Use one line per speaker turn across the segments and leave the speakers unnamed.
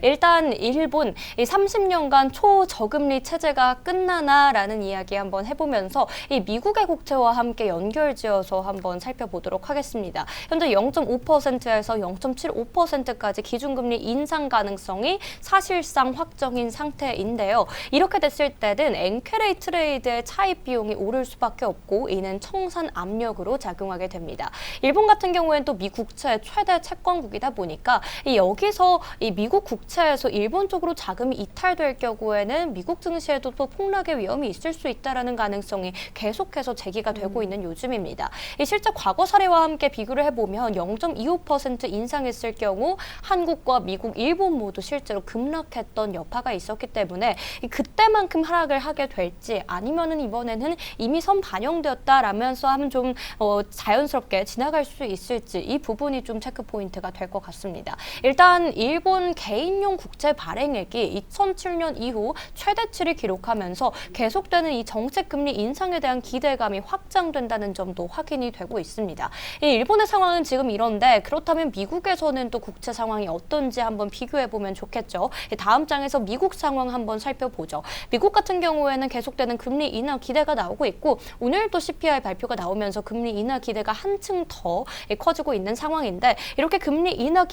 네.
일단 일본 이 30년간 초저금리 체제가 끝나나라는 이야기 한번 해보면서 이 미국의 국채와 함께 연결지어서 한번 살펴보도록 하겠습니다. 현재 0.5%에서 0.75%까지 기준금리 인상 가능성이 사실상 확정인 상태인데요. 이렇게 됐을 때는 엔캐리 트레이드의 차입 비용이 오를 수밖에 없고 이는 청산 압력으로 작용하게 됩니다. 일본 같은 경우에는 또 미 국채의 최대 채권국이다 보니까 여기서 이 미국 국채에서 일본 쪽으로 자금이 이탈될 경우에는 미국 증시에도 또 폭락의 위험이 있을 수 있다라는 가능성이 계속해서 제기가 되고 있는 요즘입니다. 실제 과거 사례와 함께 비교를 해보면 0.25% 인상했을 경우 한국과 미국, 일본 모두 실제로 급락했던 여파가 있었기 때문에 그때만큼 하락을 하게 될지 아니면은 이번에는 이미 선 반영되었다라면서 하면 좀 자연스럽게 지나갈 수 있을지 이 부분이 좀 체크 포인트가 될 것 같습니다. 일단 일본 개인용 국채 발행액이 2007년 이후 최대치를 기록하면서 계속되는 이 정책 금리 인상에 대한 기대감이 확장된다는 점도 확인이 되고 있습니다. 이 일본의 상황은 지금 이런데 그렇다면 미국에서는 또 국채 상황이 어떤지 한번 비교해 보면 좋겠죠. 다음 장에서 미국 상황 한번 살펴보죠. 미국 같은 경우에는 계속되는 금리 인하 기대가 나오고 있고 오늘 또 CPI 발표가 나오면서 금리 인하 기대가 한층 더 커지고 있는 상황인데 이렇게 금리 인하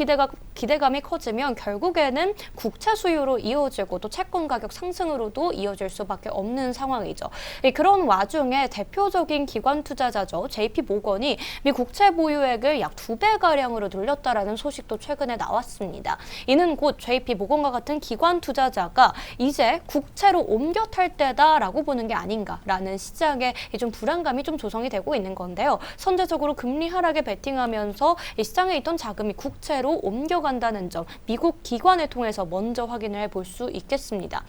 기대감이 커지면 결국에는 국채 수요로 이어지고 또 채권 가격 상승으로도 이어질 수밖에 없는 상황이죠. 그런 와중에 대표적인 기관 투자자죠. JP 모건이 미 국채 보유액을 약 2배가량으로 늘렸다라는 소식도 최근에 나왔습니다. 이는 곧 JP 모건과 같은 기관 투자자가 이제 국채로 옮겨 탈 때다라고 보는 게 아닌가라는 시장에 좀 불안감이 좀 조성이 되고 있는 건데요. 선제적으로 금리 하락에 베팅하면서 이 시장에 있던 자금이 국채로 옮겨간다는 점 미국 기관을 통해서 먼저 확인을 해볼 수 있겠습니다.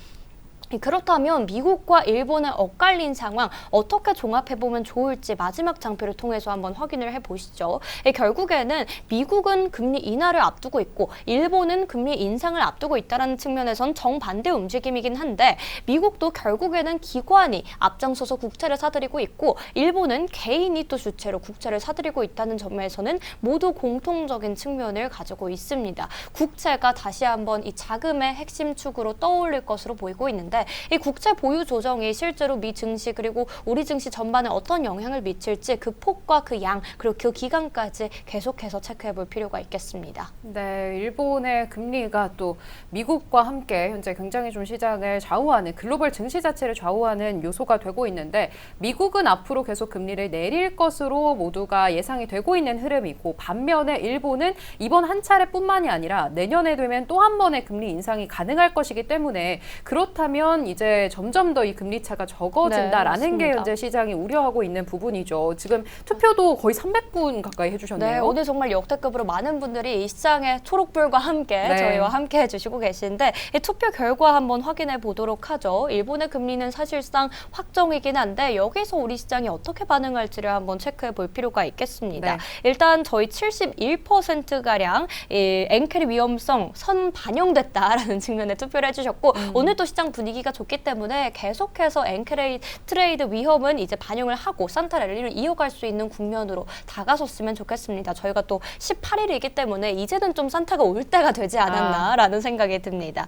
그렇다면 미국과 일본의 엇갈린 상황 어떻게 종합해보면 좋을지 마지막 장표를 통해서 한번 확인을 해보시죠. 결국에는 미국은 금리 인하를 앞두고 있고 일본은 금리 인상을 앞두고 있다는 측면에선 정반대 움직임이긴 한데 미국도 결국에는 기관이 앞장서서 국채를 사들이고 있고 일본은 개인이 또 주체로 국채를 사들이고 있다는 점에서는 모두 공통적인 측면을 가지고 있습니다. 국채가 다시 한번 이 자금의 핵심 축으로 떠올릴 것으로 보이고 있는데 이 국채 보유 조정이 실제로 미 증시 그리고 우리 증시 전반에 어떤 영향을 미칠지 그 폭과 그 양 그리고 그 기간까지 계속해서 체크해 볼 필요가 있겠습니다.
네, 일본의 금리가 또 미국과 함께 현재 굉장히 좀 시장을 좌우하는 글로벌 증시 자체를 좌우하는 요소가 되고 있는데 미국은 앞으로 계속 금리를 내릴 것으로 모두가 예상이 되고 있는 흐름이고 반면에 일본은 이번 한 차례뿐만이 아니라 내년에 되면 또 한 번의 금리 인상이 가능할 것이기 때문에 그렇다면 이제 점점 더 이 금리 차가 적어진다라는 게 현재 시장이 우려하고 있는 부분이죠. 지금 투표도 거의 300분 가까이 해주셨네요.
네, 오늘 정말 역대급으로 많은 분들이 이 시장의 초록불과 함께
네.
저희와 함께 해주시고 계신데 이 투표 결과 한번 확인해 보도록 하죠. 일본의 금리는 사실상 확정이긴 한데 여기서 우리 시장이 어떻게 반응할지를 한번 체크해 볼 필요가 있겠습니다.
네.
일단 저희 71%가량 이 엔캐리 위험성 선 반영됐다라는 측면에 투표를 해주셨고 오늘 또 시장 분위기가 좋기 때문에 계속해서 엔캐리 트레이드 위험은 이제 반영을 하고 산타 랠리를 이어갈 수 있는 국면으로 다가섰으면 좋겠습니다. 저희가 또 18일이기 때문에 이제는 좀 산타가 올 때가 되지 않았나라는 생각이 듭니다.